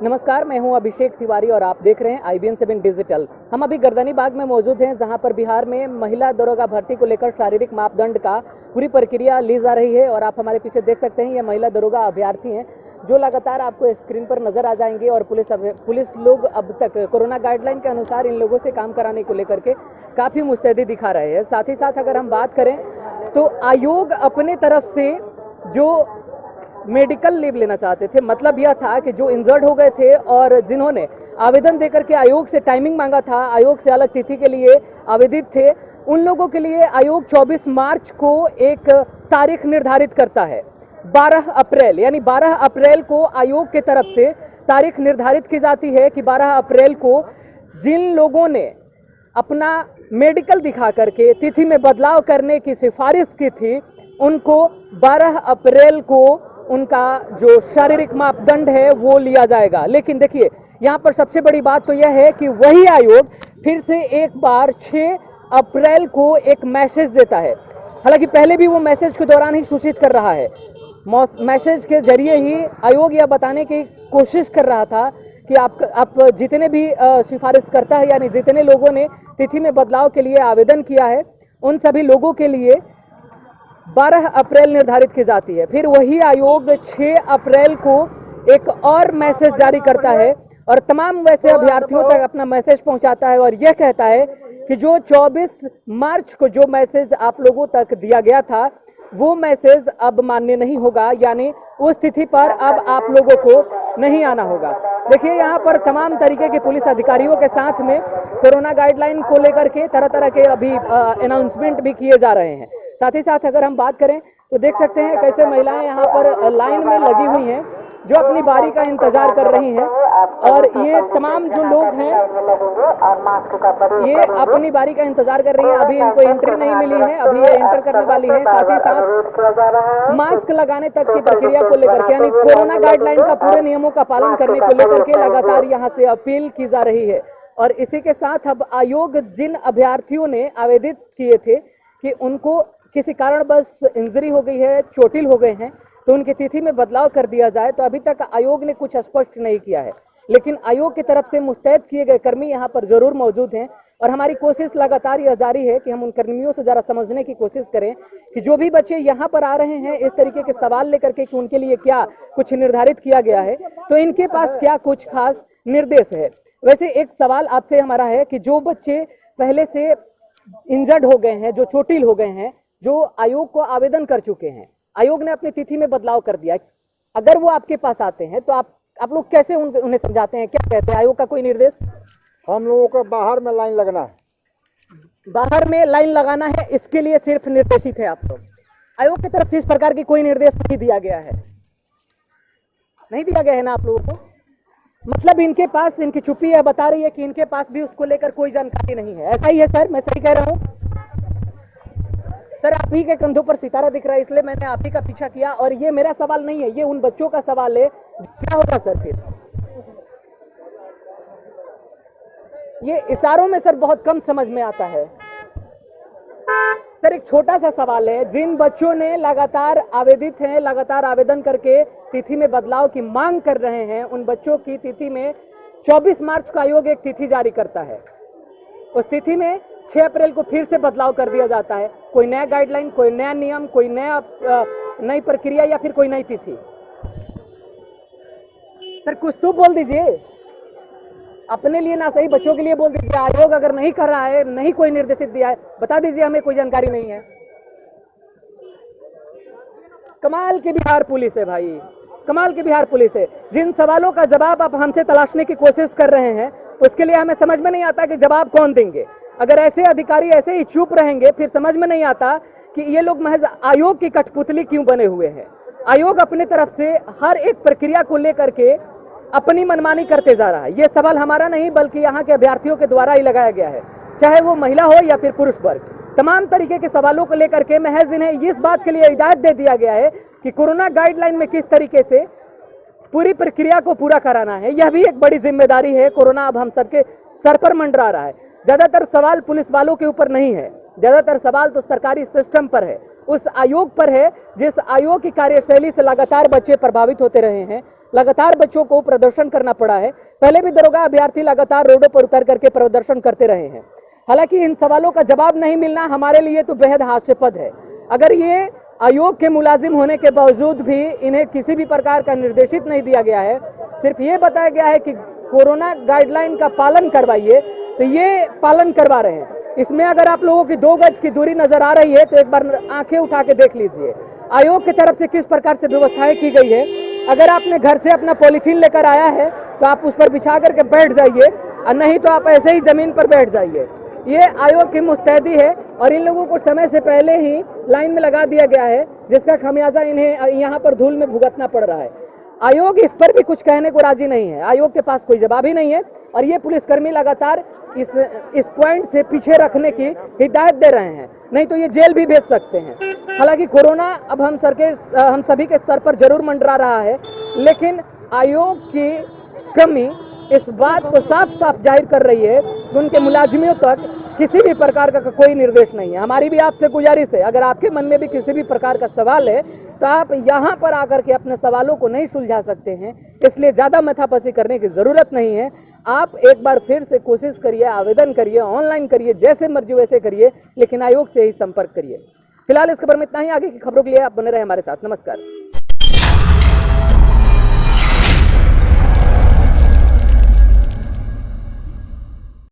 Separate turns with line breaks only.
नमस्कार, मैं हूं अभिषेक तिवारी और आप देख रहे हैं IBN7 डिजिटल। हम अभी गर्दनी बाग में मौजूद हैं, जहां पर बिहार में महिला दरोगा भर्ती को लेकर शारीरिक मापदंड का पूरी प्रक्रिया ली जा रही है। और आप हमारे पीछे देख सकते हैं, ये महिला दरोगा अभ्यर्थी हैं जो लगातार आपको स्क्रीन पर नजर आ जाएंगे। और पुलिस लोग अब तक कोरोना गाइडलाइन के अनुसार इन लोगों से काम कराने को लेकर के काफी मुस्तैदी दिखा रहे हैं। साथ ही साथ अगर हम बात करें तो आयोग अपने तरफ से जो मेडिकल लीव लेना चाहते थे, मतलब यह था कि जो इंजर्ड हो गए थे और जिन्होंने आवेदन देकर के आयोग से टाइमिंग मांगा था, आयोग से अलग तिथि के लिए आवेदित थे, उन लोगों के लिए आयोग 24 मार्च को एक तारीख निर्धारित करता है। 12 अप्रैल यानी 12 अप्रैल को आयोग की तरफ से तारीख निर्धारित की जाती है कि 12 अप्रैल को जिन लोगों ने अपना मेडिकल दिखा करके तिथि में बदलाव करने की सिफारिश की थी, उनको 12 अप्रैल को उनका जो शारीरिक मापदंड है वो लिया जाएगा। लेकिन देखिए, यहाँ पर सबसे बड़ी बात तो यह है कि वही आयोग फिर से एक बार 6 अप्रैल को एक मैसेज देता है। हालांकि पहले भी वो मैसेज के दौरान ही सूचित कर रहा है, मैसेज के जरिए ही आयोग यह बताने की कोशिश कर रहा था कि आप जितने भी सिफारिश करता है, यानी जितने लोगों ने तिथि में बदलाव के लिए आवेदन किया है, उन सभी लोगों के लिए 12 अप्रैल निर्धारित की जाती है। फिर वही आयोग 6 अप्रैल को एक और मैसेज जारी करता है और तमाम वैसे अभ्यर्थियों तक अपना मैसेज पहुंचाता है और यह कहता है कि जो 24 मार्च को जो मैसेज आप लोगों तक दिया गया था, वो मैसेज अब मान्य नहीं होगा, यानी उस तिथि पर अब आप लोगों को नहीं आना होगा। देखिए, यहाँ पर तमाम तरीके के पुलिस अधिकारियों के साथ में कोरोना गाइडलाइन को लेकर के तरह तरह के अभी अनाउंसमेंट भी किए जा रहे हैं। साथ ही साथ अगर हम बात करें तो देख सकते हैं कैसे महिलाएं यहाँ पर लाइन में लगी हुई हैं, जो अपनी बारी का इंतजार कर रही हैं। और ये तमाम जो लोग हैं, ये अपनी बारी का इंतजार कर रही हैं। अभी इनको एंट्री नहीं मिली है, अभी ये एंटर करने वाली है। साथ ही साथ मास्क लगाने तक की प्रक्रिया को लेकर के, यानी कोरोना गाइडलाइन का पूरे नियमों का पालन करने को लेकर के लगातार यहाँ से अपील की जा रही है। और इसी के साथ अब आयोग जिन अभ्यर्थियों ने आवेदित किए थे कि उनको किसी कारणवश इंजरी हो गई है, चोटिल हो गए हैं, तो उनकी तिथि में बदलाव कर दिया जाए, तो अभी तक आयोग ने कुछ स्पष्ट नहीं किया है। लेकिन आयोग की तरफ से मुस्तैद किए गए कर्मी यहाँ पर जरूर मौजूद हैं और हमारी कोशिश लगातार यह जारी है कि हम उन कर्मियों से जरा समझने की कोशिश करें कि जो भी बच्चे यहाँ पर आ रहे हैं इस तरीके के सवाल लेकर के कि उनके लिए क्या कुछ निर्धारित किया गया है, तो इनके पास क्या कुछ खास निर्देश है। वैसे एक सवाल आपसे हमारा है कि जो बच्चे पहले से इंजर्ड हो गए हैं, जो चोटिल हो गए हैं, जो आयोग को आवेदन कर चुके हैं, आयोग ने अपनी तिथि में बदलाव कर दिया, अगर वो आपके पास आते हैं तो आप लोग कैसे उन्हें समझाते हैं, क्या कहते हैं? आयोग का कोई निर्देश?
हम लोगों को बाहर में लाइन लगना है,
बाहर में लाइन लगाना है, इसके लिए सिर्फ निर्देशित है आप लोग। आयोग की तरफ से इस प्रकार की कोई निर्देश नहीं दिया गया है, नहीं दिया गया है ना आप लोगों को? मतलब इनके पास, इनकी चुप्पी यह बता रही है कि इनके पास भी उसको लेकर कोई जानकारी नहीं है। ऐसा ही है सर, मैं सही कह रहा हूँ? सर, आप ही के कंधों पर सितारा दिख रहा है, इसलिए मैंने आप ही का पीछा किया। और ये मेरा सवाल नहीं है, ये उन बच्चों का सवाल है। क्या होगा सर फिर? ये इशारों में सर बहुत कम समझ में आता है। सर, एक छोटा सा सवाल है, जिन बच्चों ने लगातार आवेदित हैं, लगातार आवेदन करके तिथि में बदलाव की मांग कर रहे हैं, उन बच्चों की तिथि में 24 मार्च को आयोग एक तिथि जारी करता है। उस तिथि में 6 अप्रैल को फिर से बदलाव कर दिया जाता है। कोई नया गाइडलाइन, कोई नया नियम, कोई नई प्रक्रिया या फिर कोई नई तिथि। सर, कुछ तो बोल दीजिए, अपने लिए ना सही बच्चों के लिए बोल दीजिए। आयोग अगर नहीं कर रहा है, नहीं कोई निर्देशित दिया है, बता दीजिए हमें, कोई जानकारी नहीं है। कमाल की बिहार पुलिस है भाई, कमाल की बिहार पुलिस है। जिन सवालों का जवाब आप हमसे तलाशने की कोशिश कर रहे हैं, उसके लिए हमें समझ में नहीं आता कि जवाब कौन देंगे। अगर ऐसे अधिकारी ऐसे ही चुप रहेंगे, फिर समझ में नहीं आता कि ये लोग महज आयोग की कठपुतली क्यों बने हुए हैं। आयोग अपनी तरफ से हर एक प्रक्रिया को लेकर के अपनी मनमानी करते जा रहा है। ये सवाल हमारा नहीं, बल्कि यहाँ के अभ्यर्थियों के द्वारा ही लगाया गया है, चाहे वो महिला हो या फिर पुरुष वर्ग। तमाम तरीके के सवालों को लेकर के महज इन्हें इस बात के लिए हिदायत दे दिया गया है कि कोरोना गाइडलाइन में किस तरीके से पूरी प्रक्रिया को पूरा कराना है। यह भी एक बड़ी जिम्मेदारी है। कोरोना अब हम सबके सर पर मंडरा रहा है। ज्यादातर सवाल पुलिस वालों के ऊपर नहीं है, ज्यादातर सवाल तो सरकारी सिस्टम पर है। उस आयोग पर है जिस आयोग की कार्यशैली से लगातार बच्चे प्रभावित होते रहे हैं, लगातार बच्चों को प्रदर्शन करना पड़ा है। पहले भी दरोगा अभ्यर्थी लगातार रोडों पर उतर करके प्रदर्शन करते रहे हैं। हालांकि इन सवालों का जवाब नहीं मिलना हमारे लिए तो बेहद हास्यास्पद है। अगर ये आयोग के मुलाजिम होने के बावजूद भी इन्हें किसी भी प्रकार का निर्देशित नहीं दिया गया है, सिर्फ ये बताया गया है कि कोरोना गाइडलाइन का पालन करवाइए, तो ये पालन करवा रहे हैं। इसमें अगर आप लोगों की 2 गज की दूरी नजर आ रही है तो एक बार आंखें उठा के देख लीजिए आयोग की तरफ से किस प्रकार से व्यवस्थाएं की गई है। अगर आपने घर से अपना पॉलिथीन लेकर आया है तो आप उस पर बिछा करके बैठ जाइए, और नहीं तो आप ऐसे ही जमीन पर बैठ जाइए। ये आयोग की मुस्तैदी है और इन लोगों को समय से पहले ही लाइन में लगा दिया गया है, जिसका खामियाजा इन्हें यहाँ पर धूल में भुगतना पड़ रहा है। आयोग इस पर भी कुछ कहने को राजी नहीं है, आयोग के पास कोई जवाब ही नहीं है और ये पुलिसकर्मी लगातार इस पॉइंट से पीछे रखने की हिदायत दे रहे हैं, नहीं तो ये जेल भी भेज सकते हैं। हालांकि कोरोना अब हम सभी के स्तर पर जरूर मंडरा रहा है, लेकिन आयोग की कमी इस बात को साफ साफ जाहिर कर रही है कि उनके मुलाजिमों तक किसी भी प्रकार का कोई निर्देश नहीं है। हमारी भी आपसे गुजारिश है, अगर आपके मन में भी किसी भी प्रकार का सवाल है तो आप यहाँ पर आकर के अपने सवालों को नहीं सुलझा सकते हैं, इसलिए ज्यादा माथापच्ची करने की जरूरत नहीं है। आप एक बार फिर से कोशिश करिए, आवेदन करिए, ऑनलाइन करिए, जैसे मर्जी वैसे करिए, लेकिन आयोग से ही संपर्क करिए। फिलहाल इस खबर में इतना ही। आगे की खबरों के लिए आप बने रहे हमारे साथ। नमस्कार।